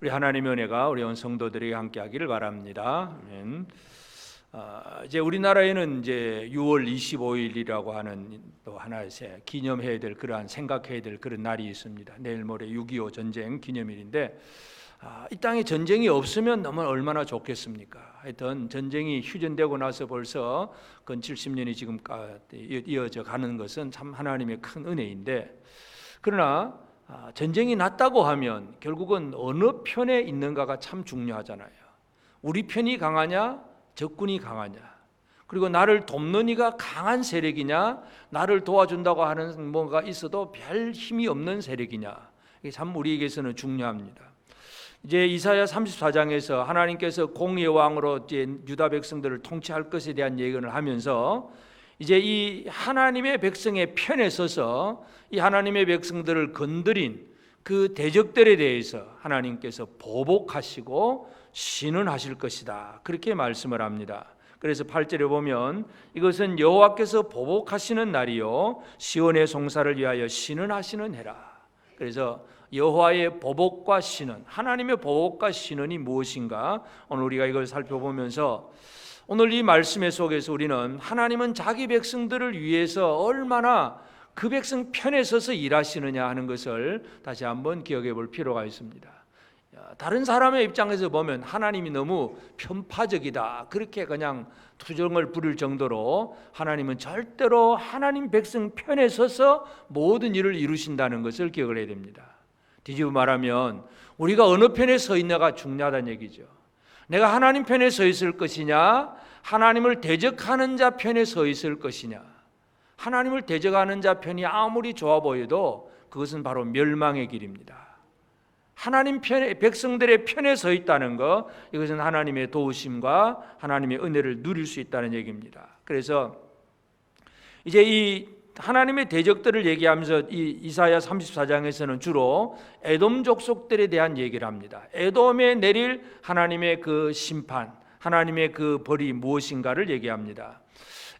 우리 하나님의 은혜가 우리 온 성도들에게 함께하기를 바랍니다. 아멘. 이제 우리나라에는 이제 6월 25일이라고 하는 또 하나의 기념해야 될 그러한 생각해야 될 그런 날이 있습니다. 내일 모레 6.25 전쟁 기념일인데 이 땅에 전쟁이 없으면 너무 얼마나 좋겠습니까? 하여튼 전쟁이 휴전되고 나서 벌써 근 70년이 지금 이어져 가는 것은 참 하나님의 큰 은혜인데, 그러나 전쟁이 났다고 하면 결국은 어느 편에 있는가가 참 중요하잖아요. 우리 편이 강하냐, 적군이 강하냐, 그리고 나를 돕는 이가 강한 세력이냐, 나를 도와준다고 하는 뭔가 있어도 별 힘이 없는 세력이냐, 이게 참 우리에게서는 중요합니다. 이제 이사야 34장에서 하나님께서 공의의 왕으로 이제 유다 백성들을 통치할 것에 대한 예언을 하면서 이제 이 하나님의 백성의 편에 서서 이 하나님의 백성들을 건드린 그 대적들에 대해서 하나님께서 보복하시고 신원하실 것이다, 그렇게 말씀을 합니다. 그래서 8절에 보면 이것은 여호와께서 보복하시는 날이요 시온의 송사를 위하여 신원하시는 해라. 그래서 여호와의 보복과 신원, 하나님의 보복과 신원이 무엇인가, 오늘 우리가 이걸 살펴보면서 오늘 이 말씀의 속에서 우리는 하나님은 자기 백성들을 위해서 얼마나 그 백성 편에 서서 일하시느냐 하는 것을 다시 한번 기억해 볼 필요가 있습니다. 다른 사람의 입장에서 보면 하나님이 너무 편파적이다, 그렇게 그냥 투정을 부릴 정도로 하나님은 절대로 하나님 백성 편에 서서 모든 일을 이루신다는 것을 기억을 해야 됩니다. 뒤집어 말하면 우리가 어느 편에 서 있냐가 중요하다는 얘기죠. 내가 하나님 편에 서 있을 것이냐, 하나님을 대적하는 자 편에 서 있을 것이냐. 하나님을 대적하는 자 편이 아무리 좋아 보여도 그것은 바로 멸망의 길입니다. 하나님 편에, 백성들의 편에 서 있다는 것, 이것은 하나님의 도우심과 하나님의 은혜를 누릴 수 있다는 얘기입니다. 그래서 이제 이 하나님의 대적들을 얘기하면서 이 이사야 34장에서는 주로 에돔 족속들에 대한 얘기를 합니다. 에돔에 내릴 하나님의 그 심판, 하나님의 그 벌이 무엇인가를 얘기합니다.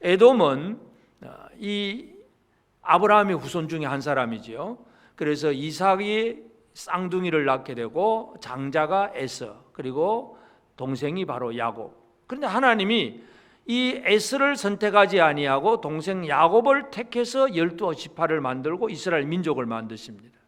에돔은 이 아브라함의 후손 중에 한 사람이지요. 그래서 이삭이 쌍둥이를 낳게 되고 장자가 에서, 그리고 동생이 바로 야곱. 그런데 하나님이 이 에스를 선택하지 아니하고 동생 야곱을 택해서 12지파를 만들고 이스라엘 민족을 만드십니다.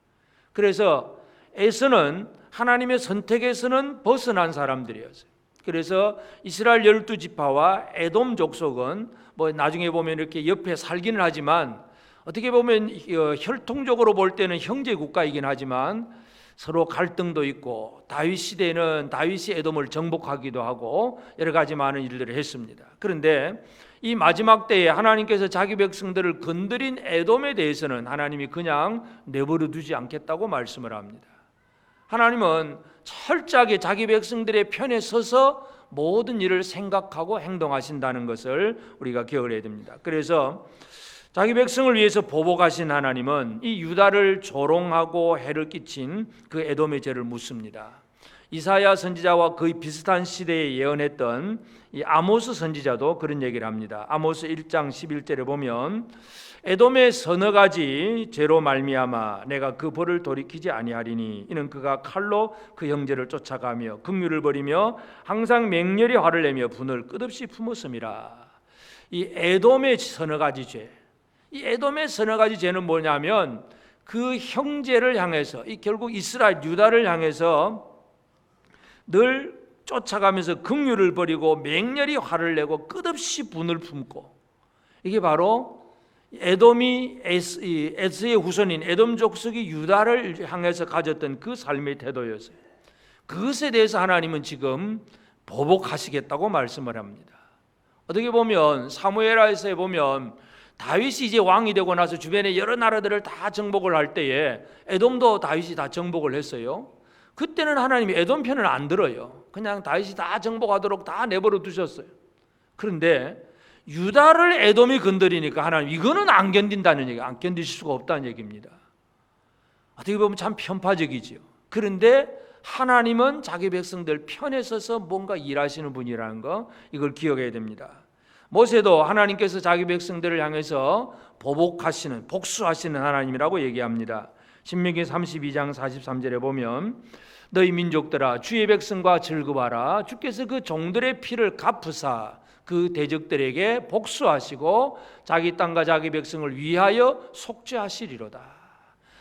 그래서 에스는 하나님의 선택에서는 벗어난 사람들이었어요. 그래서 이스라엘 12지파와 에돔 족속은 뭐 나중에 보면 이렇게 옆에 살기는 하지만 어떻게 보면 혈통적으로 볼 때는 형제 국가이긴 하지만 서로 갈등도 있고, 다윗 시대에는 다윗이 에돔을 정복하기도 하고 여러 가지 많은 일들을 했습니다. 그런데 이 마지막 때에 하나님께서 자기 백성들을 건드린 에돔에 대해서는 하나님이 그냥 내버려 두지 않겠다고 말씀을 합니다. 하나님은 철저하게 자기 백성들의 편에 서서 모든 일을 생각하고 행동하신다는 것을 우리가 기억을 해야 됩니다. 그래서 자기 백성을 위해서 보복하신 하나님은 이 유다를 조롱하고 해를 끼친 그 에돔의 죄를 묻습니다. 이사야 선지자와 거의 비슷한 시대에 예언했던 이 아모스 선지자도 그런 얘기를 합니다. 아모스 1장 11절에 보면 에돔의 서너 가지 죄로 말미암아 내가 그 벌을 돌이키지 아니하리니 이는 그가 칼로 그 형제를 쫓아가며 긍휼을 버리며 항상 맹렬히 화를 내며 분을 끝없이 품었음이라. 이 에돔의 서너 가지 죄, 이 에돔의 서너 가지 죄는 뭐냐면 그 형제를 향해서, 이 결국 이스라엘 유다를 향해서 늘 쫓아가면서 긍휼을 버리고 맹렬히 화를 내고 끝없이 분을 품고, 이게 바로 에돔이 에스의 후손인 에돔 족속이 유다를 향해서 가졌던 그 삶의 태도였어요. 그것에 대해서 하나님은 지금 보복하시겠다고 말씀을 합니다. 어떻게 보면 사무엘하에서 보면 다윗이 이제 왕이 되고 나서 주변에 여러 나라들을 다 정복을 할 때에 에돔도 다윗이 다 정복을 했어요. 그때는 하나님이 에돔 편을 안 들어요. 그냥 다윗이 다 정복하도록 다 내버려 두셨어요. 그런데 유다를 에돔이 건드리니까 하나님 이거는 안 견딘다는 얘기, 안 견디실 수가 없다는 얘기입니다. 어떻게 보면 참 편파적이지요. 그런데 하나님은 자기 백성들 편에 서서 뭔가 일하시는 분이라는 거, 이걸 기억해야 됩니다. 모세도 하나님께서 자기 백성들을 향해서 보복하시는, 복수하시는 하나님이라고 얘기합니다. 신명기 32장 43절에 보면 너희 민족들아 주의 백성과 즐거워하라. 주께서 그 종들의 피를 갚으사 그 대적들에게 복수하시고 자기 땅과 자기 백성을 위하여 속죄하시리로다.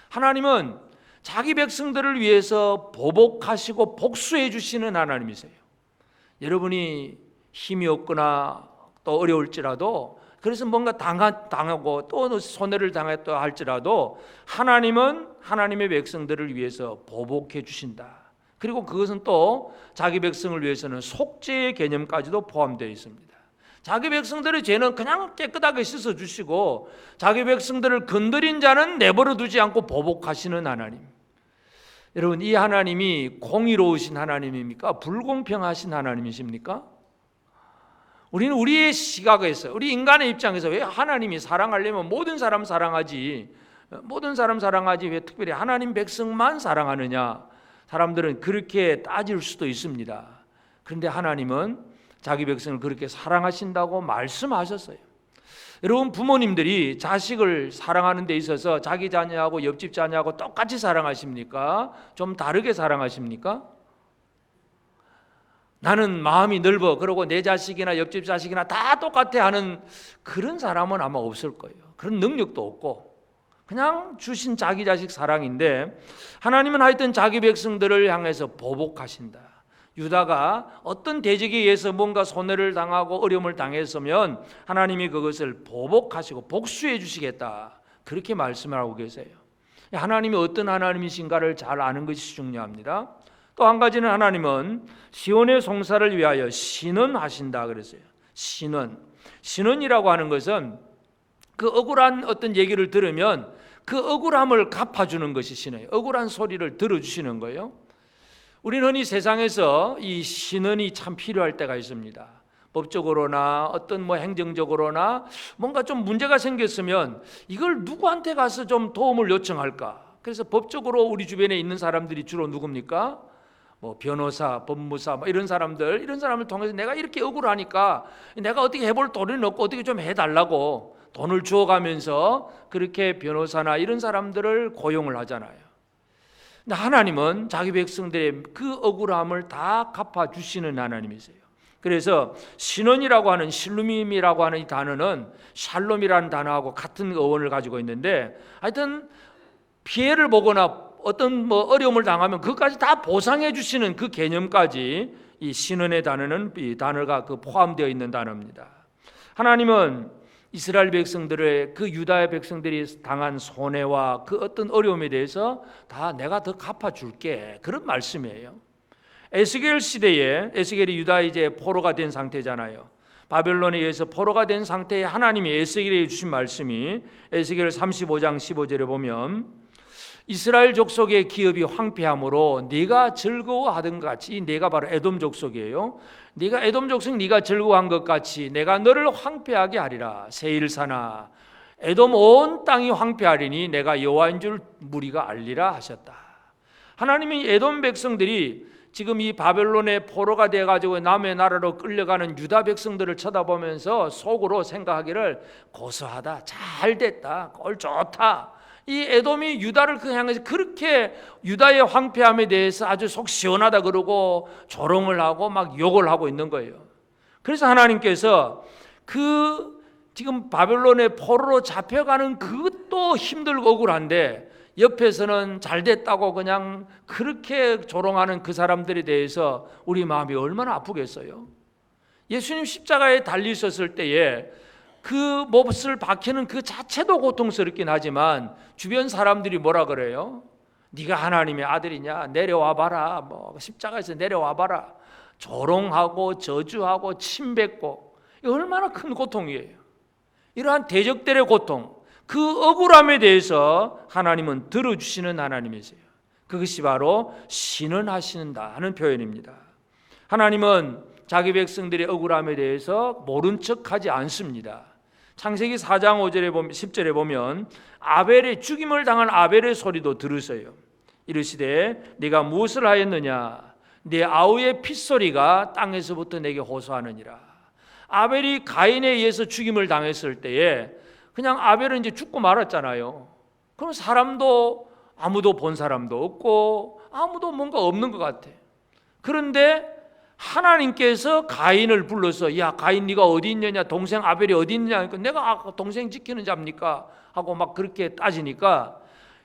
하나님은 자기 백성들을 위해서 보복하시고 복수해 주시는 하나님이세요. 여러분이 힘이 없거나 또 어려울지라도, 그래서 뭔가 당하고 또 손해를 당했다 할지라도 하나님은 하나님의 백성들을 위해서 보복해 주신다. 그리고 그것은 또 자기 백성을 위해서는 속죄의 개념까지도 포함되어 있습니다. 자기 백성들의 죄는 그냥 깨끗하게 씻어주시고 자기 백성들을 건드린 자는 내버려 두지 않고 보복하시는 하나님. 여러분, 이 하나님이 공의로우신 하나님입니까? 불공평하신 하나님이십니까? 우리는 우리의 시각에서, 우리 인간의 입장에서 왜 하나님이 사랑하려면 모든 사람 사랑하지, 왜 특별히 하나님 백성만 사랑하느냐? 사람들은 그렇게 따질 수도 있습니다. 그런데 하나님은 자기 백성을 그렇게 사랑하신다고 말씀하셨어요. 여러분, 부모님들이 자식을 사랑하는 데 있어서 자기 자녀하고 옆집 자녀하고 똑같이 사랑하십니까? 좀 다르게 사랑하십니까? 나는 마음이 넓어, 그러고 내 자식이나 옆집 자식이나 다 똑같아 하는 그런 사람은 아마 없을 거예요. 그런 능력도 없고 그냥 주신 자기 자식 사랑인데, 하나님은 하여튼 자기 백성들을 향해서 보복하신다. 유다가 어떤 대적에 의해서 뭔가 손해를 당하고 어려움을 당했으면 하나님이 그것을 보복하시고 복수해 주시겠다, 그렇게 말씀을 하고 계세요. 하나님이 어떤 하나님이신가를 잘 아는 것이 중요합니다. 또 한 가지는 하나님은 시온의 송사를 위하여 신원하신다 그랬어요. 신원이라고 하는 것은 그 억울한 어떤 얘기를 들으면 그 억울함을 갚아주는 것이 신원이에요. 억울한 소리를 들어주시는 거예요. 우리는 흔히 세상에서 이 신원이 참 필요할 때가 있습니다. 법적으로나 어떤 행정적으로나 뭔가 좀 문제가 생겼으면 이걸 누구한테 가서 좀 도움을 요청할까? 그래서 법적으로 우리 주변에 있는 사람들이 주로 누굽니까? 변호사, 법무사 이런 사람들, 을 통해서 내가 이렇게 억울하니까 내가 어떻게 해볼 돈이 없고 어떻게 좀 해달라고 돈을 주어가면서 그렇게 변호사나 이런 사람들을 고용을 하잖아요. 근데 하나님은 자기 백성들의 그 억울함을 다 갚아주시는 하나님이세요. 그래서 신원이라고 하는, 실루밈이라고 하는 이 단어는 샬롬이라는 단어하고 같은 어원을 가지고 있는데, 하여튼 피해를 보거나 어떤 어려움을 당하면 그것까지 다 보상해 주시는 그 개념까지 이 신원의 단어는, 이 단어가 포함되어 있는 단어입니다. 하나님은 이스라엘 백성들의, 그 유다의 백성들이 당한 손해와 그 어떤 어려움에 대해서 다 내가 더 갚아줄게, 그런 말씀이에요. 에스겔 시대에, 에스겔이 유다 이제 포로가 된 상태잖아요. 바벨론에 의해서 포로가 된 상태에 하나님이 에스겔에게 주신 말씀이 에스겔 35장 15절에 보면 이스라엘 족속의 기업이 황폐함으로 네가 즐거워하던 것 같이, 네가 바로 에돔 족속이에요. 네가 에돔 족속, 네가 즐거워한 것 같이 내가 너를 황폐하게 하리라. 세일사나 에돔 온 땅이 황폐하리니 내가 여호와인 줄 무리가 알리라 하셨다. 하나님이 에돔 백성들이 지금 이 바벨론의 포로가 돼가지고 남의 나라로 끌려가는 유다 백성들을 쳐다보면서 속으로 생각하기를 고소하다, 잘됐다, 꼴 좋다. 이 에돔이 유다를 향해서 그렇게 유다의 황폐함에 대해서 아주 속 시원하다 그러고 조롱을 하고 막 욕을 하고 있는 거예요. 그래서 하나님께서 그 지금 바벨론의 포로로 잡혀가는 그것도 힘들고 억울한데 옆에서는 잘됐다고 그냥 그렇게 조롱하는 그 사람들에 대해서 우리 마음이 얼마나 아프겠어요. 예수님 십자가에 달리셨을 때에 그 몹을 박히는 그 자체도 고통스럽긴 하지만 주변 사람들이 뭐라 그래요? 네가 하나님의 아들이냐? 내려와 봐라. 십자가에서 내려와 봐라. 조롱하고 저주하고 침뱉고, 이거 얼마나 큰 고통이에요. 이러한 대적들의 고통, 그 억울함에 대해서 하나님은 들어주시는 하나님이세요. 그것이 바로 신원하신다 하는 표현입니다. 하나님은 자기 백성들의 억울함에 대해서 모른 척하지 않습니다. 창세기 4장 5절에 보면, 10절에 보면 아벨의, 죽임을 당한 아벨의 소리도 들으세요. 이르시되 네가 무엇을 하였느냐? 네 아우의 핏소리가 땅에서부터 내게 호소하느니라. 아벨이 가인에 의해서 죽임을 당했을 때에 그냥 아벨은 이제 죽고 말았잖아요. 그럼 사람도 아무도 본 사람도 없고 아무도 뭔가 없는 것 같아. 그런데 하나님께서 가인을 불러서 야 가인 네가 어디 있느냐, 동생 아벨이 어디 있느냐 하니까 내가 동생 지키는 자입니까 하고 막 그렇게 따지니까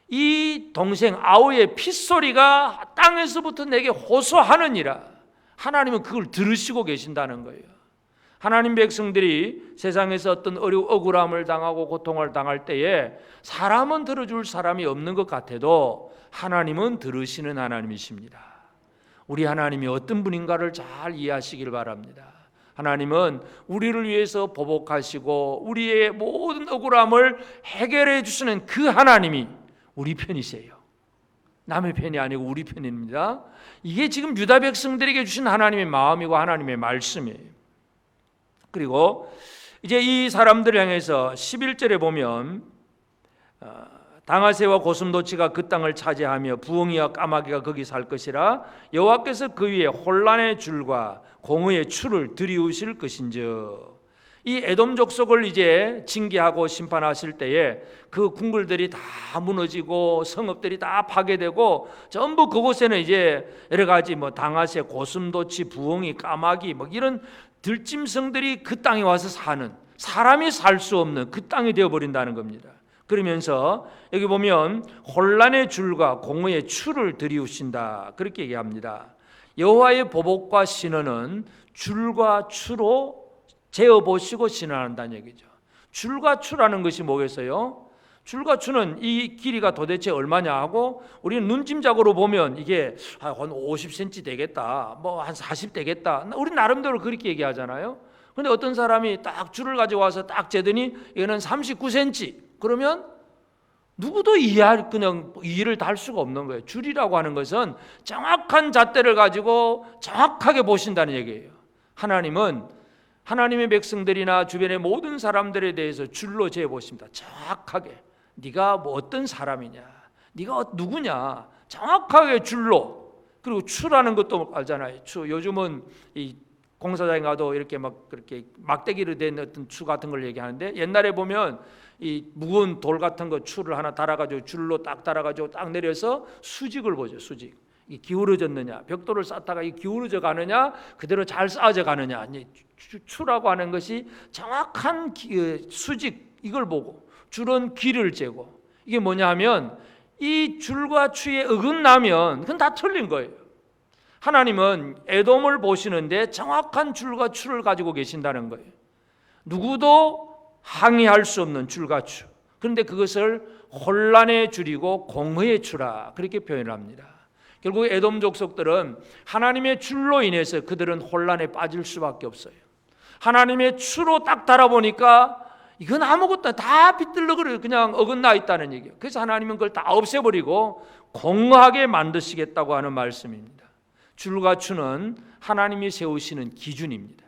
이 동생 아우의 핏소리가 땅에서부터 내게 호소하느니라. 하나님은 그걸 들으시고 계신다는 거예요. 하나님 백성들이 세상에서 어떤 억울함을 당하고 고통을 당할 때에 사람은 들어줄 사람이 없는 것 같아도 하나님은 들으시는 하나님이십니다. 우리 하나님이 어떤 분인가를 잘 이해하시길 바랍니다. 하나님은 우리를 위해서 보복하시고 우리의 모든 억울함을 해결해 주시는 그 하나님이 우리 편이세요. 남의 편이 아니고 우리 편입니다. 이게 지금 유다 백성들에게 주신 하나님의 마음이고 하나님의 말씀이에요. 그리고 이제 이 사람들을 향해서 11절에 보면 당아새와 고슴도치가 그 땅을 차지하며 부엉이와 까마귀가 거기 살 것이라 여호와께서 그 위에 혼란의 줄과 공의의 추를 들이우실 것인즉. 이 에돔 족속을 이제 징계하고 심판하실 때에 그 궁궐들이 다 무너지고 성읍들이 다 파괴되고 전부 그곳에는 이제 여러 가지 뭐 당아새, 고슴도치, 부엉이, 까마귀 뭐 이런 들짐승들이 그 땅에 와서 사는, 사람이 살 수 없는 그 땅이 되어버린다는 겁니다. 그러면서 여기 보면 혼란의 줄과 공의의 추를 들이우신다 그렇게 얘기합니다. 여호와의 보복과 신원은 줄과 추로 재어보시고 신원한다는 얘기죠. 줄과 추라는 것이 뭐겠어요? 줄과 추는 이 길이가 도대체 얼마냐 하고 우리는 눈짐작으로 보면 이게 한 50cm 되겠다, 뭐 한 40 되겠다, 우리 나름대로 그렇게 얘기하잖아요. 그런데 어떤 사람이 딱 줄을 가져와서 딱 재더니 이거는 39cm, 그러면 누구도 그냥 이해를 다 할 수가 없는 거예요. 줄이라고 하는 것은 정확한 잣대를 가지고 정확하게 보신다는 얘기예요. 하나님은 하나님의 백성들이나 주변의 모든 사람들에 대해서 줄로 재보십니다. 정확하게 네가 뭐 어떤 사람이냐, 네가 누구냐 정확하게 줄로. 그리고 추라는 것도 알잖아요. 추, 요즘은 이 공사장에 가도 이렇게 막 그렇게 막대기로 된 어떤 추 같은 걸 얘기하는데 옛날에 보면 이 무거운 돌 같은 거 추를 하나 달아가지고 줄로 딱 달아가지고 딱 내려서 수직을 보죠. 수직. 이 기울어졌느냐, 벽돌을 쌓다가 이 기울어져 가느냐, 그대로 잘 쌓아져 가느냐. 추라고 하는 것이 정확한 수직, 이걸 보고 줄은 길을 재고. 이게 뭐냐 하면 이 줄과 추에 어긋나면 그건 다 틀린 거예요. 하나님은 에돔을 보시는데 정확한 줄과 추를 가지고 계신다는 거예요. 누구도 항의할 수 없는 줄과 추. 그런데 그것을 혼란의 줄이고 공의의 추라 그렇게 표현을 합니다. 결국 에돔 족속들은 하나님의 줄로 인해서 그들은 혼란에 빠질 수밖에 없어요. 하나님의 추로 딱 달아보니까 이건 아무것도 다 비뚤러그려 그냥 어긋나 있다는 얘기예요. 그래서 하나님은 그걸 다 없애버리고 공하게 만드시겠다고 하는 말씀입니다. 줄과 추는 하나님이 세우시는 기준입니다.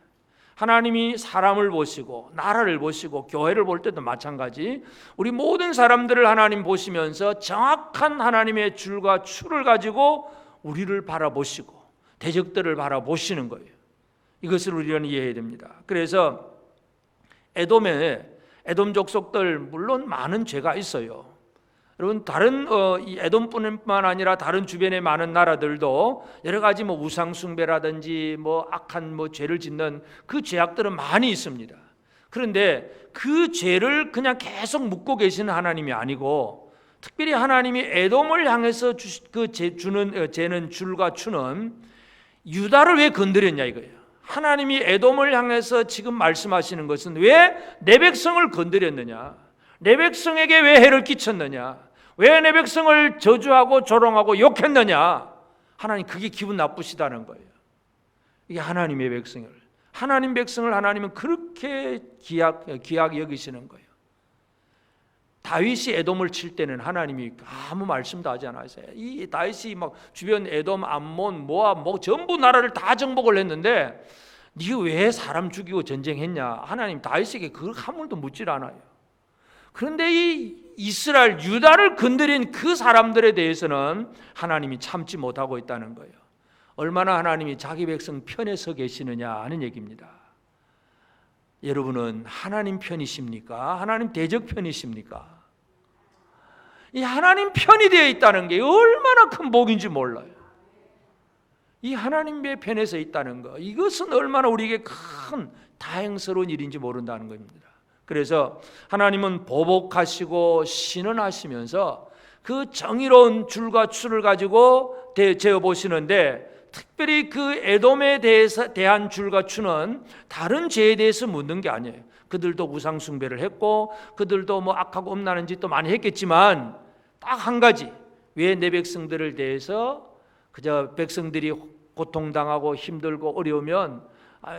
하나님이 사람을 보시고 나라를 보시고 교회를 볼 때도 마찬가지 우리 모든 사람들을 하나님 보시면서 정확한 하나님의 줄과 추를 가지고 우리를 바라보시고 대적들을 바라보시는 거예요. 이것을 우리는 이해해야 됩니다. 그래서 에돔 족속들 물론 많은 죄가 있어요. 여러분 다른 이 에돔뿐만 아니라 다른 주변의 많은 나라들도 여러 가지 뭐 우상 숭배라든지 뭐 악한 뭐 죄를 짓는 그 죄악들은 많이 있습니다. 그런데 그 죄를 그냥 계속 묻고 계시는 하나님이 아니고 특별히 하나님이 에돔을 향해서 주는 죄는 줄과 추는 유다를 왜 건드렸냐 이거예요. 하나님이 에돔을 향해서 지금 말씀하시는 것은 왜 내 백성을 건드렸느냐, 내 백성에게 왜 해를 끼쳤느냐, 왜 내 백성을 저주하고 조롱하고 욕했느냐. 하나님 그게 기분 나쁘시다는 거예요. 이게 하나님의 백성을, 하나님 백성을 하나님은 그렇게 귀하게 여기시는 거예요. 다윗이 에돔을 칠 때는 하나님이 아무 말씀도 하지 않았어요. 이 다윗이 막 주변 에돔, 암몬, 모압 뭐 전부 나라를 다 정복을 했는데 네가 왜 사람 죽이고 전쟁했냐? 하나님 다윗에게 그걸 아무도 묻질 않아요. 그런데 이 이스라엘 유다를 건드린 그 사람들에 대해서는 하나님이 참지 못하고 있다는 거예요. 얼마나 하나님이 자기 백성 편에 서 계시느냐 하는 얘기입니다. 여러분은 하나님 편이십니까? 하나님 대적 편이십니까? 이 하나님 편이 되어 있다는 게 얼마나 큰 복인지 몰라요. 이 하나님의 편에 서 있다는 것, 이것은 얼마나 우리에게 큰 다행스러운 일인지 모른다는 겁니다. 그래서 하나님은 보복하시고 신원하시면서 그 정의로운 줄과 추를 가지고 재어보시는데, 특별히 그 에돔에 대한 줄과 추는 다른 죄에 대해서 묻는 게 아니에요. 그들도 우상 숭배를 했고 그들도 뭐 악하고 음란한 짓도 많이 했겠지만 딱 한 가지, 왜 내 백성들을 대해서 그저 백성들이 고통당하고 힘들고 어려우면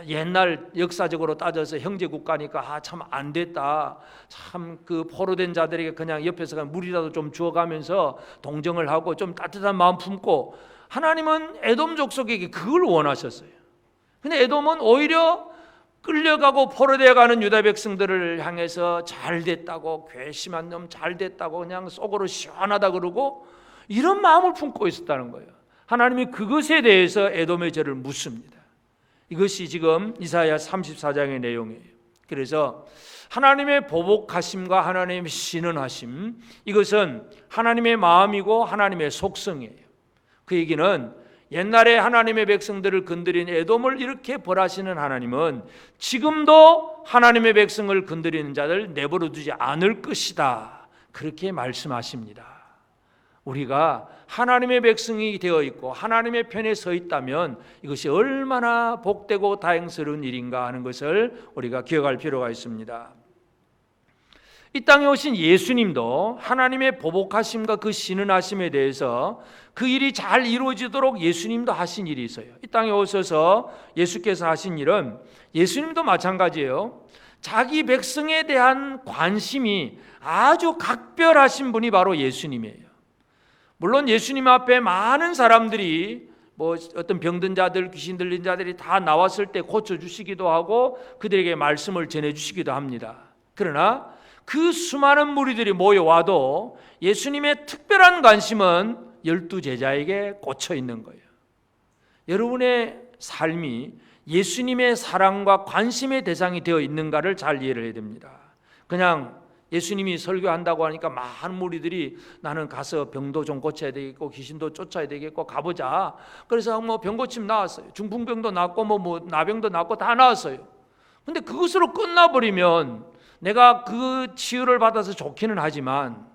옛날 역사적으로 따져서 형제 국가니까 참 안 됐다, 참 그 포로된 자들에게 그냥 옆에서 그냥 물이라도 좀 주어가면서 동정을 하고 좀 따뜻한 마음 품고, 하나님은 에돔 족속에게 그걸 원하셨어요. 근데 에돔은 오히려 끌려가고 포로되어 가는 유다 백성들을 향해서 잘 됐다고, 괘씸한 놈 잘 됐다고 그냥 속으로 시원하다 그러고 이런 마음을 품고 있었다는 거예요. 하나님이 그것에 대해서 에돔의 죄를 묻습니다. 이것이 지금 이사야 34장의 내용이에요. 그래서 하나님의 보복하심과 하나님의 신원하심, 이것은 하나님의 마음이고 하나님의 속성이에요. 그 얘기는 옛날에 하나님의 백성들을 건드린 에돔을 이렇게 벌하시는 하나님은 지금도 하나님의 백성을 건드리는 자들 내버려 두지 않을 것이다, 그렇게 말씀하십니다. 우리가 하나님의 백성이 되어 있고 하나님의 편에 서 있다면 이것이 얼마나 복되고 다행스러운 일인가 하는 것을 우리가 기억할 필요가 있습니다. 이 땅에 오신 예수님도 하나님의 보복하심과 그 신은하심에 대해서 그 일이 잘 이루어지도록 예수님도 하신 일이 있어요. 이 땅에 오셔서 예수께서 하신 일은, 예수님도 마찬가지예요. 자기 백성에 대한 관심이 아주 각별하신 분이 바로 예수님이에요. 물론 예수님 앞에 많은 사람들이 뭐 어떤 병든 자들, 귀신 들린 자들이 다 나왔을 때 고쳐주시기도 하고 그들에게 말씀을 전해주시기도 합니다. 그러나 그 수많은 무리들이 모여와도 예수님의 특별한 관심은 12제자에게 꽂혀 있는 거예요. 여러분의 삶이 예수님의 사랑과 관심의 대상이 되어 있는가를 잘 이해를 해야 됩니다. 그냥 예수님이 설교한다고 하니까 많은 무리들이 나는 가서 병도 좀 고쳐야 되겠고 귀신도 쫓아야 되겠고 가보자. 그래서 뭐 병고침 나왔어요. 중풍병도 낫고 뭐 나병도 낫고 다 나왔어요. 근데 그것으로 끝나버리면 내가 그 치유를 받아서 좋기는 하지만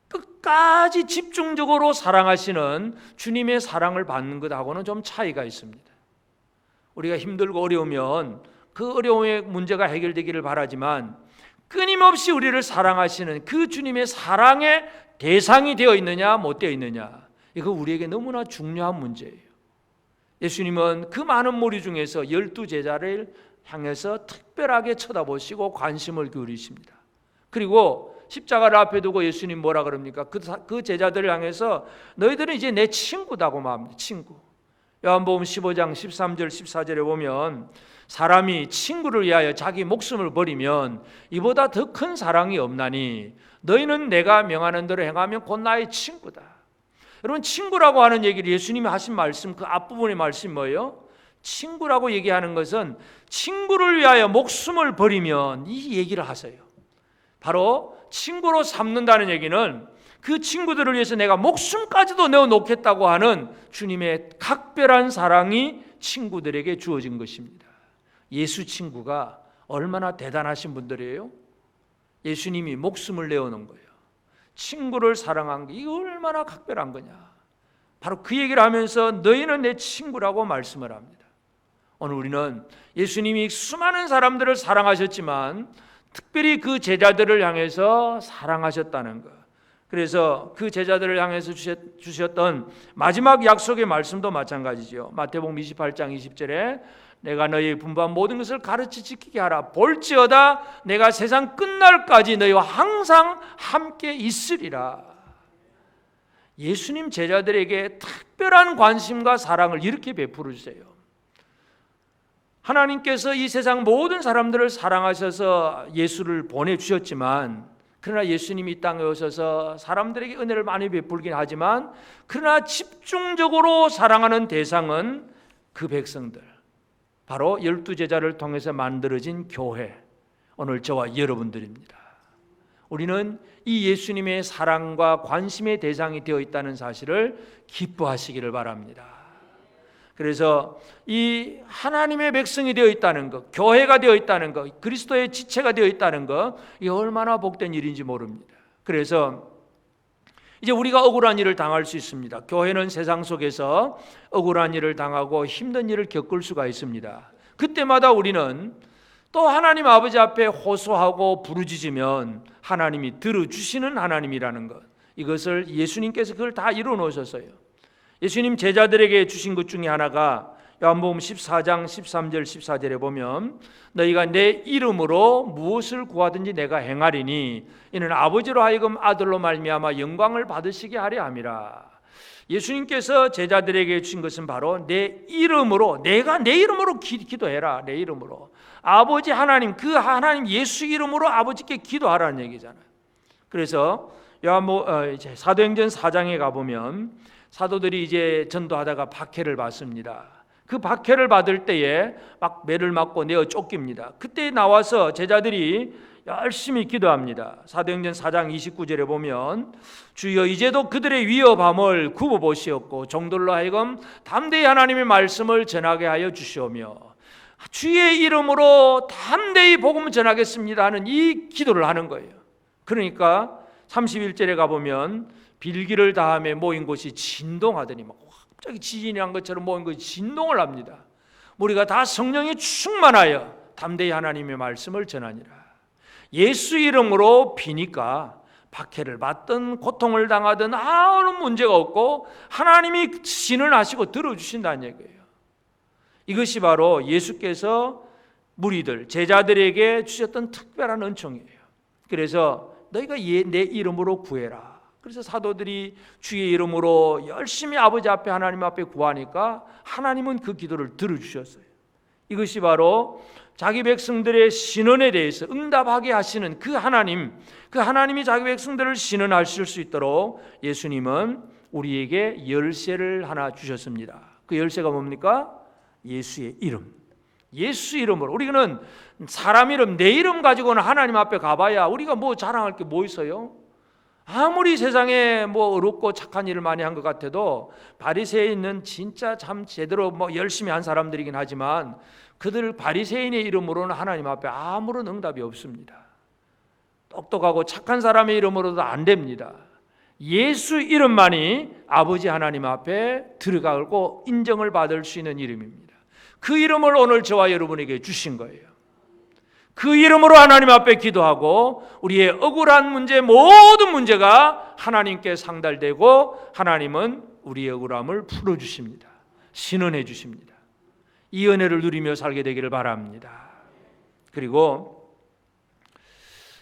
끝까지 집중적으로 사랑하시는 주님의 사랑을 받는 것하고는 좀 차이가 있습니다. 우리가 힘들고 어려우면 그 어려움의 문제가 해결되기를 바라지만 끊임없이 우리를 사랑하시는 그 주님의 사랑의 대상이 되어 있느냐 못 되어 있느냐, 이거 우리에게 너무나 중요한 문제예요. 예수님은 그 많은 무리 중에서 12제자를 향해서 특별하게 쳐다보시고 관심을 기울이십니다. 그리고 십자가를 앞에 두고 예수님 뭐라 그럽니까? 그 제자들을 향해서 너희들은 이제 내 친구다고 말합니다. 친구. 요한복음 15장 13절 14절에 보면 사람이 친구를 위하여 자기 목숨을 버리면 이보다 더 큰 사랑이 없나니 너희는 내가 명하는 대로 행하면 곧 나의 친구다. 여러분, 친구라고 하는 얘기를 예수님이 하신 말씀, 그 앞부분의 말씀이 뭐예요? 친구라고 얘기하는 것은 친구를 위하여 목숨을 버리면, 이 얘기를 하세요. 바로 친구로 삼는다는 얘기는 그 친구들을 위해서 내가 목숨까지도 내어놓겠다고 하는 주님의 각별한 사랑이 친구들에게 주어진 것입니다. 예수 친구가 얼마나 대단하신 분들이에요? 예수님이 목숨을 내어놓은 거예요. 친구를 사랑한 게 이게 얼마나 각별한 거냐. 바로 그 얘기를 하면서 너희는 내 친구라고 말씀을 합니다. 오늘 우리는 예수님이 수많은 사람들을 사랑하셨지만 특별히 그 제자들을 향해서 사랑하셨다는 것, 그래서 그 제자들을 향해서 주셨던 마지막 약속의 말씀도 마찬가지죠. 마태복음 28장 20절에 내가 너희의 분부한 모든 것을 가르쳐 지키게 하라. 볼지어다 내가 세상 끝날까지 너희와 항상 함께 있으리라. 예수님 제자들에게 특별한 관심과 사랑을 이렇게 베풀어 주세요. 하나님께서 이 세상 모든 사람들을 사랑하셔서 예수를 보내주셨지만, 그러나 예수님이 이 땅에 오셔서 사람들에게 은혜를 많이 베풀긴 하지만, 그러나 집중적으로 사랑하는 대상은 그 백성들, 바로 12제자를 통해서 만들어진 교회, 오늘 저와 여러분들입니다. 우리는 이 예수님의 사랑과 관심의 대상이 되어 있다는 사실을 기뻐하시기를 바랍니다. 그래서 이 하나님의 백성이 되어 있다는 것, 교회가 되어 있다는 것, 그리스도의 지체가 되어 있다는 것, 이게 얼마나 복된 일인지 모릅니다. 그래서 이제 우리가 억울한 일을 당할 수 있습니다. 교회는 세상 속에서 억울한 일을 당하고 힘든 일을 겪을 수가 있습니다. 그때마다 우리는 또 하나님 아버지 앞에 호소하고 부르짖으면 하나님이 들어주시는 하나님이라는 것, 이것을 예수님께서 그걸 다 이루어 놓으셨어요. 예수님 제자들에게 주신 것 중에 하나가 요한복음 14장 13절 14절에 보면 너희가 내 이름으로 무엇을 구하든지 내가 행하리니 이는 아버지로 하여금 아들로 말미암아 영광을 받으시게 하려 함이라. 예수님께서 제자들에게 주신 것은 바로 내 이름으로, 내가 내 이름으로 기도해라. 내 이름으로 아버지 하나님, 그 하나님 예수 이름으로 아버지께 기도하라는 얘기잖아요. 그래서 사도행전 4장에 가보면 사도들이 이제 전도하다가 박해를 받습니다. 그 박해를 받을 때에 막 매를 맞고 내어 쫓깁니다. 그때 나와서 제자들이 열심히 기도합니다. 사도행전 4장 29절에 보면 주여 이제도 그들의 위협함을 굽어보시었고 종들로 하여금 담대히 하나님의 말씀을 전하게 하여 주시오며 주의 이름으로 담대히 복음을 전하겠습니다 하는 이 기도를 하는 거예요. 그러니까 31절에 가보면 빌기를 다함에 모인 곳이 진동하더니 막 갑자기 지진이 난 것처럼 모인 것이 진동을 합니다. 우리가 다 성령이 충만하여 담대히 하나님의 말씀을 전하니라. 예수 이름으로 비니까 박해를 받든 고통을 당하든 아무런 문제가 없고 하나님이 신원하시고 들어주신다는 얘기예요. 이것이 바로 예수께서 무리들, 제자들에게 주셨던 특별한 은총이에요. 그래서 너희가 내 이름으로 구해라. 그래서 사도들이 주의 이름으로 열심히 아버지 앞에 하나님 앞에 구하니까 하나님은 그 기도를 들어주셨어요. 이것이 바로 자기 백성들의 신원에 대해서 응답하게 하시는 그 하나님이 자기 백성들을 신원하실 수 있도록 예수님은 우리에게 열쇠를 하나 주셨습니다. 그 열쇠가 뭡니까? 예수의 이름. 예수 이름으로. 우리는 사람 이름, 내 이름 가지고는 하나님 앞에 가봐야 우리가 뭐 자랑할 게 뭐 있어요? 아무리 세상에 뭐 어렵고 착한 일을 많이 한 것 같아도 바리새인은 진짜 참 제대로 뭐 열심히 한 사람들이긴 하지만 그들 바리새인의 이름으로는 하나님 앞에 아무런 응답이 없습니다. 똑똑하고 착한 사람의 이름으로도 안 됩니다. 예수 이름만이 아버지 하나님 앞에 들어가고 인정을 받을 수 있는 이름입니다. 그 이름을 오늘 저와 여러분에게 주신 거예요. 그 이름으로 하나님 앞에 기도하고 우리의 억울한 문제, 모든 문제가 하나님께 상달되고 하나님은 우리의 억울함을 풀어주십니다. 신원해 주십니다. 이 은혜를 누리며 살게 되기를 바랍니다. 그리고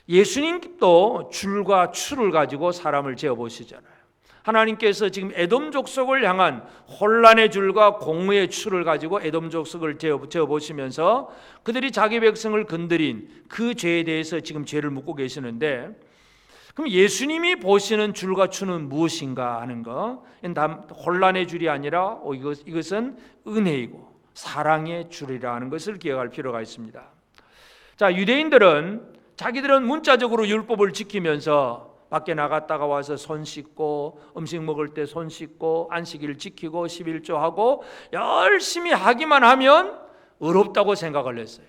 예수님도 줄과 추를 가지고 사람을 재어보시잖아요. 하나님께서 지금 에돔 족속을 향한 혼란의 줄과 공의의 추를 가지고 에돔 족속을 재어보시면서 그들이 자기 백성을 건드린 그 죄에 대해서 지금 죄를 묻고 계시는데, 그럼 예수님이 보시는 줄과 추는 무엇인가 하는 거, 혼란의 줄이 아니라 이것은 은혜이고 사랑의 줄이라 하는 것을 기억할 필요가 있습니다. 자, 유대인들은 자기들은 문자적으로 율법을 지키면서 밖에 나갔다가 와서 손 씻고 음식 먹을 때 손 씻고 안식일 지키고 11조 하고 열심히 하기만 하면 어렵다고 생각을 했어요.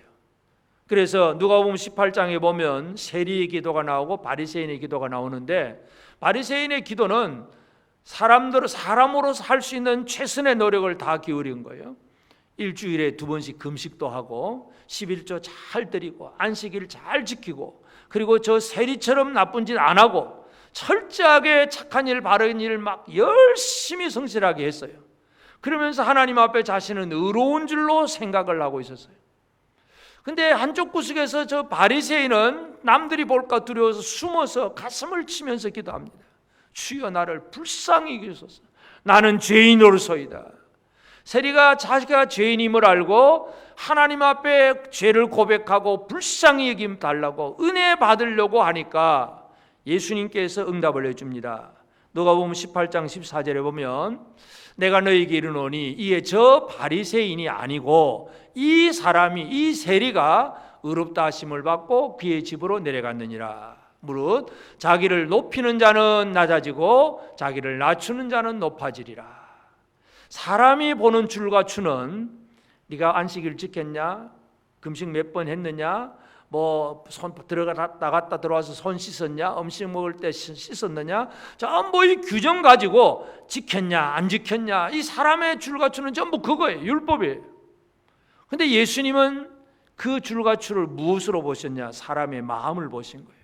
그래서 누가복음 18장에 보면 세리의 기도가 나오고 바리새인의 기도가 나오는데, 바리새인의 기도는 사람으로서 할 수 있는 최선의 노력을 다 기울인 거예요. 일주일에 2번씩 금식도 하고 11조 잘 드리고 안식일 잘 지키고, 그리고 저 세리처럼 나쁜 짓 안 하고 철저하게 착한 일 바른 일 막 열심히 성실하게 했어요. 그러면서 하나님 앞에 자신은 의로운 줄로 생각을 하고 있었어요. 근데 한쪽 구석에서 저 바리새인은 남들이 볼까 두려워서 숨어서 가슴을 치면서 기도합니다. 주여 나를 불쌍히 여기소서. 나는 죄인으로소이다. 세리가 자기가 죄인임을 알고 하나님 앞에 죄를 고백하고 불쌍히 여김 달라고 은혜 받으려고 하니까 예수님께서 응답을 해줍니다. 누가복음 18장 14절에 보면 내가 너희에게 이르노니 이에 저 바리새인이 아니고 이 사람이, 이 세리가 의롭다 하심을 받고 그의 집으로 내려갔느니라. 무릇 자기를 높이는 자는 낮아지고 자기를 낮추는 자는 높아지리라. 사람이 보는 줄과 추는 네가 안식일 지켰냐? 금식 몇 번 했느냐? 뭐 손 나갔다 들어와서 손 씻었냐? 음식 먹을 때 씻었느냐? 전부 이 규정 가지고 지켰냐 안 지켰냐, 이 사람의 줄과 추는 전부 그거예요. 율법이에요. 근데 예수님은 그 줄과 추를 무엇으로 보셨냐? 사람의 마음을 보신 거예요.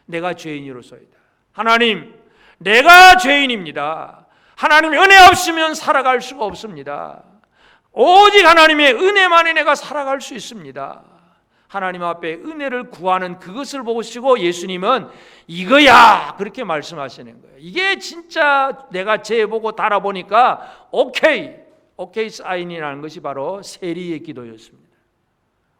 내가 죄인으로서이다. 하나님, 내가 죄인입니다. 하나님 은혜 없으면 살아갈 수가 없습니다. 오직 하나님의 은혜만이 내가 살아갈 수 있습니다. 하나님 앞에 은혜를 구하는 그것을 보시고 예수님은 이거야 그렇게 말씀하시는 거예요. 이게 진짜 내가 죄 보고 달아보니까 오케이 사인이라는 것이 바로 세리의 기도였습니다.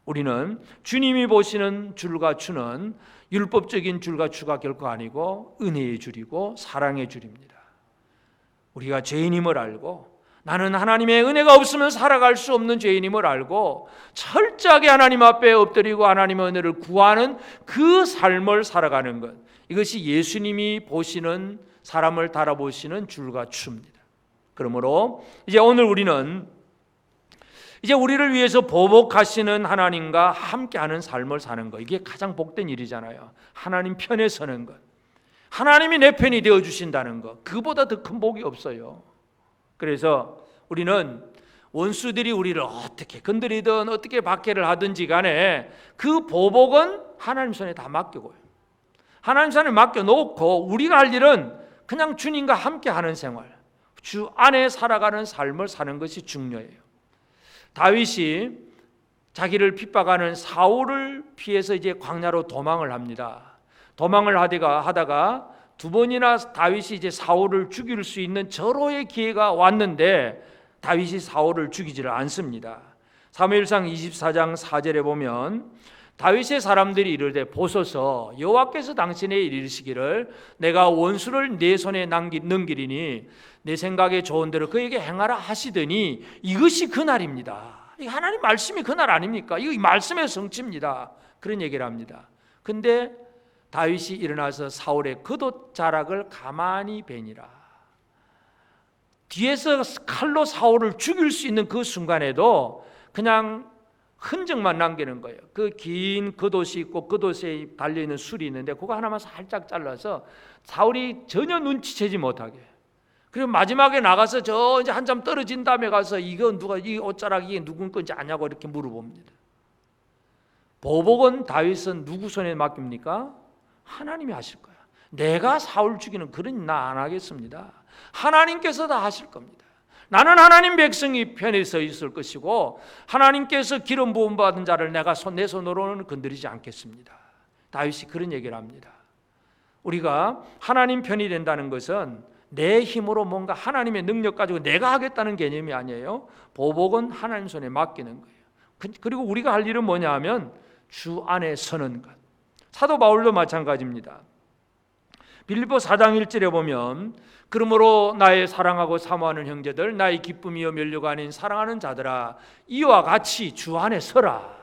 우리는 주님이 보시는 줄과 추는 율법적인 줄과 추가 결코 아니고 은혜의 줄이고 사랑의 줄입니다. 우리가 죄인임을 알고 나는 하나님의 은혜가 없으면 살아갈 수 없는 죄인임을 알고 철저하게 하나님 앞에 엎드리고 하나님의 은혜를 구하는 그 삶을 살아가는 것, 이것이 예수님이 보시는, 사람을 달아보시는 줄과 추입니다. 그러므로 이제 오늘 우리는 이제 우리를 위해서 보복하시는 하나님과 함께하는 삶을 사는 것, 이게 가장 복된 일이잖아요. 하나님 편에 서는 것, 하나님이 내 편이 되어주신다는 것, 그보다 더 큰 복이 없어요. 그래서 우리는 원수들이 우리를 어떻게 건드리든 어떻게 박해를 하든지 간에 그 보복은 하나님 손에 다 맡기고요. 하나님 손에 맡겨놓고 우리가 할 일은 그냥 주님과 함께하는 생활, 주 안에 살아가는 삶을 사는 것이 중요해요. 다윗이 자기를 핍박하는 사울을 피해서 이제 광야로 도망을 합니다. 도망을 하다가 두 번이나 다윗이 이제 사울을 죽일 수 있는 절호의 기회가 왔는데 다윗이 사울을 죽이지를 않습니다. 사무엘상 24장 4절에 보면 다윗의 사람들이 이르되 보소서 여호와께서 당신에게 이르시기를 내가 원수를 내 손에 넘기리니 내 생각에 좋은 대로 그에게 행하라 하시더니 이것이 그날입니다. 하나님 말씀이 그날 아닙니까? 이거 말씀의 성취입니다. 그런 얘기를 합니다. 근데 다윗이 일어나서 사울의 겉옷자락을 가만히 베니라. 뒤에서 칼로 사울을 죽일 수 있는 그 순간에도 그냥 흔적만 남기는 거예요. 그 긴 겉옷이 있고 겉옷에 달려있는 술이 있는데 그거 하나만 살짝 잘라서 사울이 전혀 눈치채지 못하게, 그리고 마지막에 나가서 저 이제 한참 떨어진 다음에 가서 이거 누가, 이 옷자락 이게 누군 건지 아냐고 이렇게 물어봅니다. 보복은 다윗은 누구 손에 맡깁니까? 하나님이 하실 거야. 내가 사울 죽이는 그런 나 안 하겠습니다. 하나님께서 다 하실 겁니다. 나는 하나님 백성이 편에 서 있을 것이고 하나님께서 기름 부음 받은 자를 내가 내 손으로는 건드리지 않겠습니다. 다윗이 그런 얘기를 합니다. 우리가 하나님 편이 된다는 것은 내 힘으로 뭔가 하나님의 능력 가지고 내가 하겠다는 개념이 아니에요. 보복은 하나님 손에 맡기는 거예요. 그리고 우리가 할 일은 뭐냐 하면 주 안에 서는 것. 사도 바울도 마찬가지입니다. 빌립보 4장 1절에 보면 그러므로 나의 사랑하고 사모하는 형제들, 나의 기쁨이요 면류가 아닌 사랑하는 자들아, 이와 같이 주 안에 서라.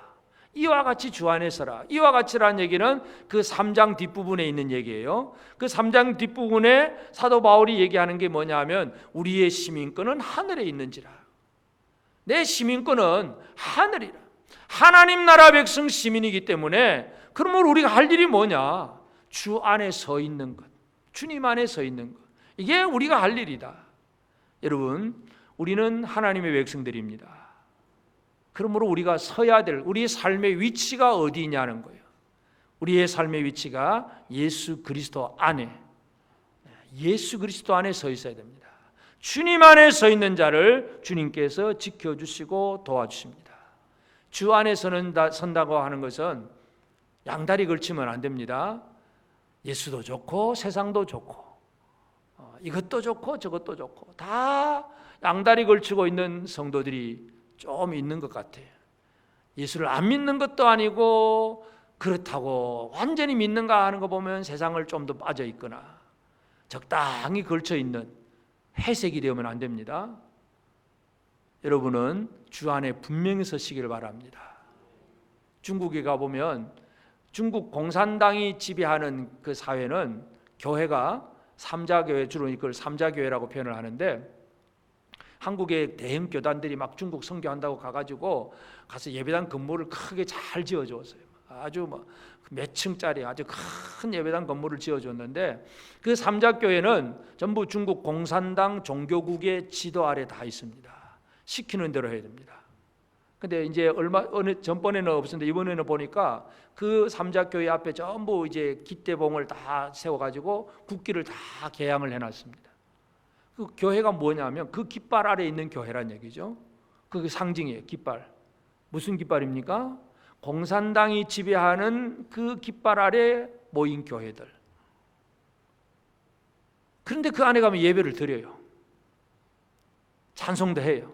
이와 같이 주 안에 서라. 이와 같이라는 얘기는 그 3장 뒷부분에 있는 얘기예요. 그 3장 뒷부분에 사도 바울이 얘기하는 게 뭐냐 하면 우리의 시민권은 하늘에 있는지라. 내 시민권은 하늘이라. 하나님 나라 백성 시민이기 때문에 그러면 우리가 할 일이 뭐냐? 주 안에 서 있는 것, 주님 안에 서 있는 것, 이게 우리가 할 일이다. 여러분, 우리는 하나님의 백성들입니다. 그러므로 우리가 서야 될 우리의 삶의 위치가 어디냐는 거예요. 우리의 삶의 위치가 예수 그리스도 안에, 예수 그리스도 안에 서 있어야 됩니다. 주님 안에 서 있는 자를 주님께서 지켜주시고 도와주십니다. 주 안에 선다고 하는 것은 양다리 걸치면 안 됩니다. 예수도 좋고 세상도 좋고 이것도 좋고 저것도 좋고 다 양다리 걸치고 있는 성도들이 좀 있는 것 같아요. 예수를 안 믿는 것도 아니고 그렇다고 완전히 믿는가 하는 거 보면 세상을 좀 더 빠져 있거나 적당히 걸쳐 있는 회색이 되면 안 됩니다. 여러분은 주 안에 분명히 서시기를 바랍니다. 중국에 가보면 중국 공산당이 지배하는 그 사회는 교회가 삼자교회, 주로 이걸 삼자교회라고 표현을 하는데, 한국의 대형 교단들이 막 중국 선교한다고 가가지고 가서 예배당 건물을 크게 잘 지어줬어요. 아주 몇 층짜리 아주 큰 예배당 건물을 지어줬는데, 그 삼자교회는 전부 중국 공산당 종교국의 지도 아래 다 있습니다. 시키는 대로 해야 됩니다. 근데 이제 전번에는 없었는데 이번에는 보니까 그 삼자교회 앞에 전부 이제 깃대봉을 다 세워가지고 국기를 다 개양을 해놨습니다. 그 교회가 뭐냐면 그 깃발 아래 있는 교회란 얘기죠. 그게 상징이에요. 깃발. 무슨 깃발입니까? 공산당이 지배하는 그 깃발 아래 모인 교회들. 그런데 그 안에 가면 예배를 드려요. 찬송도 해요.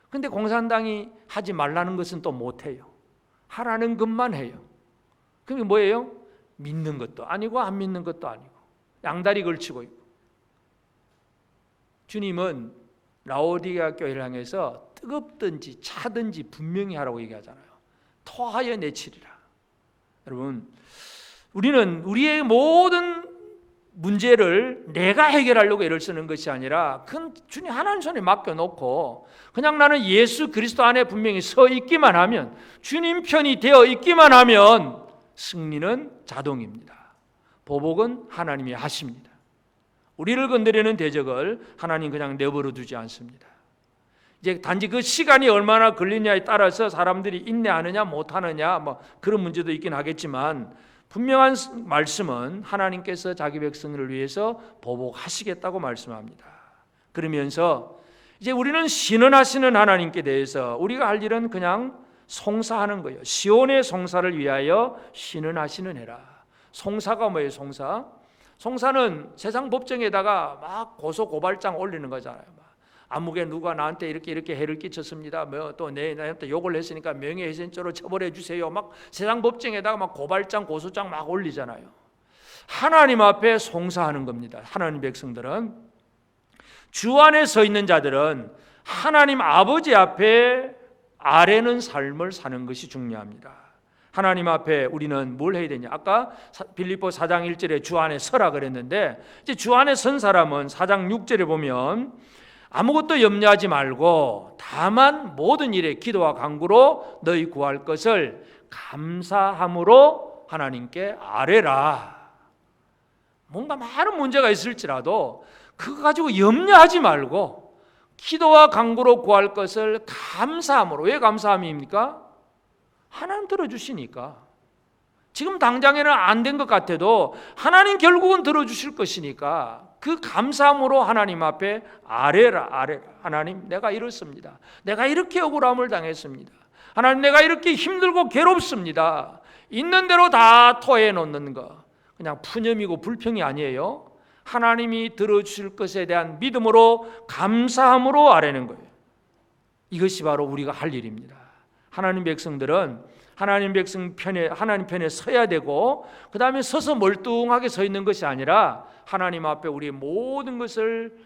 근데 공산당이 하지 말라는 것은 또 못해요. 하라는 것만 해요. 그게 뭐예요? 믿는 것도 아니고 안 믿는 것도 아니고 양다리 걸치고 있고. 주님은 라오디게아 교회를 향해서 뜨겁든지 차든지 분명히 하라고 얘기하잖아요. 토하여 내치리라. 여러분, 우리는 우리의 모든 문제를 내가 해결하려고 애를 쓰는 것이 아니라 큰 주님 하나님 손에 맡겨놓고 그냥 나는 예수 그리스도 안에 분명히 서 있기만 하면, 주님 편이 되어 있기만 하면 승리는 자동입니다. 보복은 하나님이 하십니다. 우리를 건드리는 대적을 하나님 그냥 내버려 두지 않습니다. 이제 단지 그 시간이 얼마나 걸리냐에 따라서 사람들이 인내하느냐 못하느냐 그런 문제도 있긴 하겠지만, 분명한 말씀은 하나님께서 자기 백성을 위해서 보복하시겠다고 말씀합니다. 그러면서 이제 우리는 신원하시는 하나님께 대해서 우리가 할 일은 그냥 송사하는 거예요. 시온의 송사를 위하여 신원하시는 해라. 송사가 뭐예요? 송사는 세상 법정에다가 막 고소 고발장 올리는 거잖아요. 아무개 누가 나한테 이렇게 해를 끼쳤습니다. 또 나한테 욕을 했으니까 명예훼손죄로 처벌해 주세요. 막 세상 법정에다가 막 고발장, 고소장 막 올리잖아요. 하나님 앞에 송사하는 겁니다. 하나님 백성들은, 주 안에 서 있는 자들은 하나님 아버지 앞에 아뢰는 삶을 사는 것이 중요합니다. 하나님 앞에 우리는 뭘 해야 되냐? 아까 빌립보 4장 1절에 주 안에 서라 그랬는데, 이제 주 안에 선 사람은 4장 6절에 보면 아무것도 염려하지 말고 다만 모든 일에 기도와 간구로 너희 구할 것을 감사함으로 하나님께 아뢰라. 뭔가 많은 문제가 있을지라도 그거 가지고 염려하지 말고 기도와 간구로 구할 것을 감사함으로. 왜 감사함입니까? 하나님 들어주시니까. 지금 당장에는 안 된 것 같아도 하나님 결국은 들어주실 것이니까 그 감사함으로 하나님 앞에 아뢰라. 하나님, 내가 이렇습니다. 내가 이렇게 억울함을 당했습니다. 하나님, 내가 이렇게 힘들고 괴롭습니다. 있는 대로 다 토해 놓는 거 그냥 푸념이고 불평이 아니에요. 하나님이 들어주실 것에 대한 믿음으로 감사함으로 아뢰는 거예요. 이것이 바로 우리가 할 일입니다. 하나님 백성들은 하나님 편에 서야 되고, 그 다음에 서서 멀뚱하게 서 있는 것이 아니라 하나님 앞에 우리의 모든 것을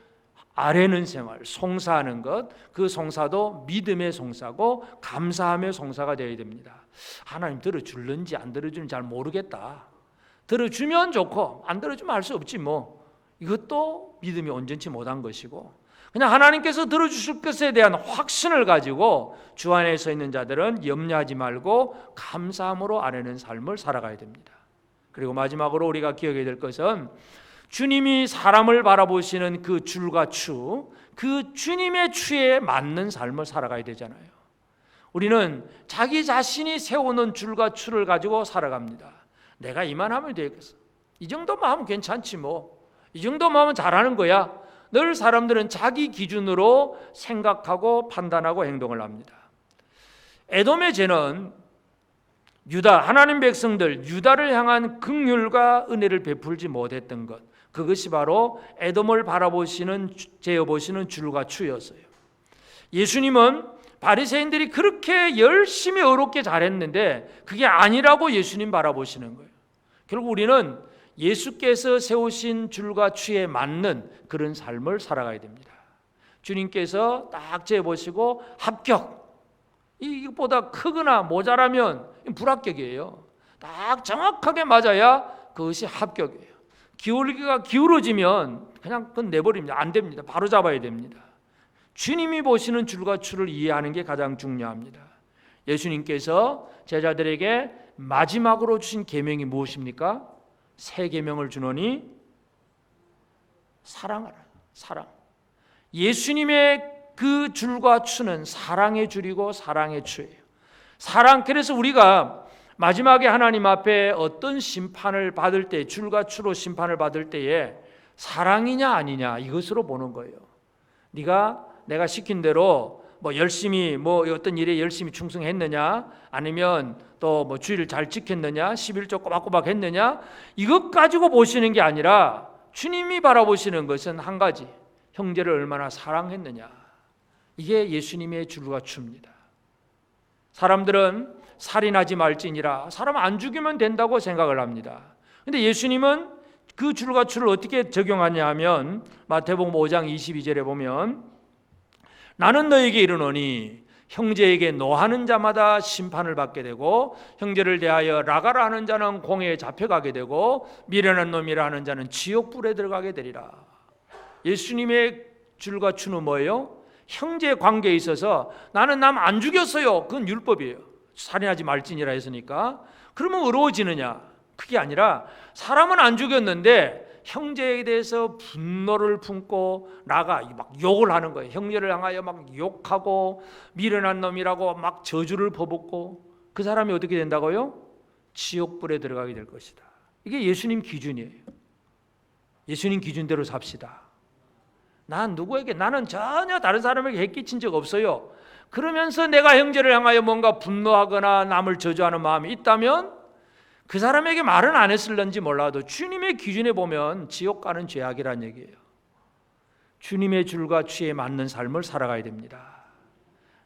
아뢰는 생활, 송사하는 것, 그 송사도 믿음의 송사고 감사함의 송사가 되어야 됩니다. 하나님 들어줄는지 안 들어주는지 잘 모르겠다. 들어주면 좋고 안 들어주면 할 수 없지 뭐. 이것도 믿음이 온전치 못한 것이고, 그냥 하나님께서 들어주실 것에 대한 확신을 가지고 주 안에 서 있는 자들은 염려하지 말고 감사함으로 아뢰는 삶을 살아가야 됩니다. 그리고 마지막으로 우리가 기억해야 될 것은, 주님이 사람을 바라보시는 그 줄과 추, 그 주님의 추에 맞는 삶을 살아가야 되잖아요. 우리는 자기 자신이 세우는 줄과 추를 가지고 살아갑니다. 내가 이만하면 되겠어. 이 정도만 하면 괜찮지 뭐. 이 정도만 하면 잘하는 거야. 늘 사람들은 자기 기준으로 생각하고 판단하고 행동을 합니다. 에돔의 죄는 하나님 백성들 유다를 향한 긍휼과 은혜를 베풀지 못했던 것, 그것이 바로 에돔을 제어보시는 줄과 추였어요. 예수님은 바리새인들이 그렇게 열심히 어렵게 잘했는데 그게 아니라고 예수님 바라보시는 거예요. 결국 우리는 예수께서 세우신 줄과 추에 맞는 그런 삶을 살아가야 됩니다. 주님께서 딱 재보시고 합격, 이것보다 크거나 모자라면 불합격이에요. 딱 정확하게 맞아야 그것이 합격이에요. 기울기가 기울어지면 그냥 그건 내버립니다. 안 됩니다. 바로 잡아야 됩니다. 주님이 보시는 줄과 추를 이해하는 게 가장 중요합니다. 예수님께서 제자들에게 마지막으로 주신 계명이 무엇입니까? 새 계명을 주노니 사랑하라. 사랑. 예수님의 그 줄과 추는 사랑의 줄이고 사랑의 추예요. 사랑. 그래서 우리가 마지막에 하나님 앞에 어떤 심판을 받을 때, 줄과 추로 심판을 받을 때에 사랑이냐 아니냐 이것으로 보는 거예요. 내가 시킨 대로 열심히 어떤 일에 열심히 충성했느냐, 아니면 또 주의를 잘 지켰느냐, 11조 꼬박꼬박 했느냐, 이것 가지고 보시는 게 아니라 주님이 바라보시는 것은 한 가지, 형제를 얼마나 사랑했느냐. 이게 예수님의 줄과 추입니다. 사람들은 살인하지 말지니라, 사람 안 죽이면 된다고 생각을 합니다. 근데 예수님은 그 줄과 추를 어떻게 적용하냐 하면 마태복음 5장 22절에 보면 나는 너에게 이르노니 형제에게 노하는 자마다 심판을 받게 되고 형제를 대하여 라가라 하는 자는 공회에 잡혀가게 되고 미련한 놈이라 하는 자는 지옥불에 들어가게 되리라. 예수님의 줄과 추는 뭐예요? 형제 관계에 있어서 나는 남 안 죽였어요. 그건 율법이에요. 살인하지 말지니라 했으니까. 그러면 의로워지느냐? 그게 아니라 사람은 안 죽였는데 형제에 대해서 분노를 품고 나가 막 욕을 하는 거예요. 형제를 향하여 막 욕하고 미련한 놈이라고 막 저주를 퍼붓고 그 사람이 어떻게 된다고요? 지옥불에 들어가게 될 것이다. 이게 예수님 기준이에요. 예수님 기준대로 삽시다. 나는 전혀 다른 사람에게 해끼친 적 없어요. 그러면서 내가 형제를 향하여 뭔가 분노하거나 남을 저주하는 마음이 있다면 그 사람에게 말은 안 했을런지 몰라도 주님의 기준에 보면 지옥 가는 죄악이란 얘기예요. 주님의 줄과 추에 맞는 삶을 살아가야 됩니다.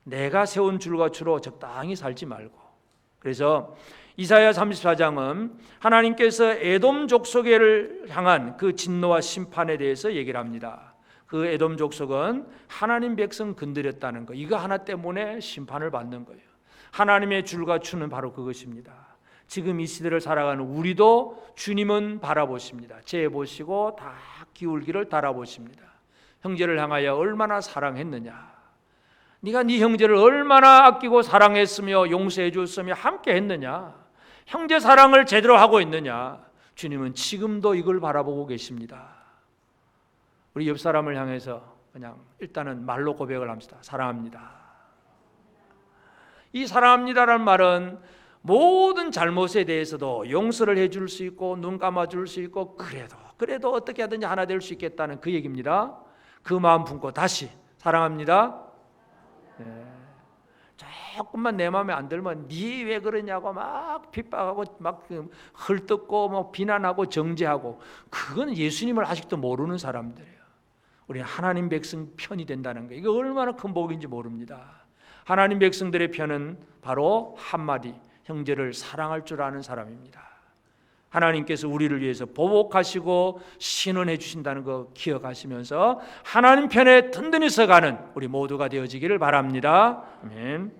내가 세운 줄과 추로 적당히 살지 말고. 그래서 이사야 34장은 하나님께서 에돔 족속을 향한 그 진노와 심판에 대해서 얘기를 합니다. 그 에돔 족속은 하나님 백성 건드렸다는 거, 이거 하나 때문에 심판을 받는 거예요. 하나님의 줄과 추는 바로 그것입니다. 지금 이 시대를 살아가는 우리도 주님은 바라보십니다. 재보시고 다 기울기를 달아보십니다. 형제를 향하여 얼마나 사랑했느냐, 네가 네 형제를 얼마나 아끼고 사랑했으며 용서해 줬으며 함께 했느냐, 형제 사랑을 제대로 하고 있느냐. 주님은 지금도 이걸 바라보고 계십니다. 우리 옆 사람을 향해서 그냥 일단은 말로 고백을 합시다. 사랑합니다. 이 사랑합니다라는 말은 모든 잘못에 대해서도 용서를 해줄 수 있고 눈 감아줄 수 있고 그래도 어떻게 하든지 하나 될 수 있겠다는 그 얘기입니다. 그 마음 품고 다시 사랑합니다. 네. 조금만 내 마음에 안 들면 니 왜 그러냐고 막 핍박하고 막 헐뜯고 뭐 비난하고 정죄하고, 그건 예수님을 아직도 모르는 사람들이에요. 우리는 하나님 백성 편이 된다는 거, 이거 얼마나 큰 복인지 모릅니다. 하나님 백성들의 편은 바로 한마디, 형제를 사랑할 줄 아는 사람입니다. 하나님께서 우리를 위해서 보복하시고 신원해 주신다는 거 기억하시면서 하나님 편에 든든히 서가는 우리 모두가 되어지기를 바랍니다. 아멘.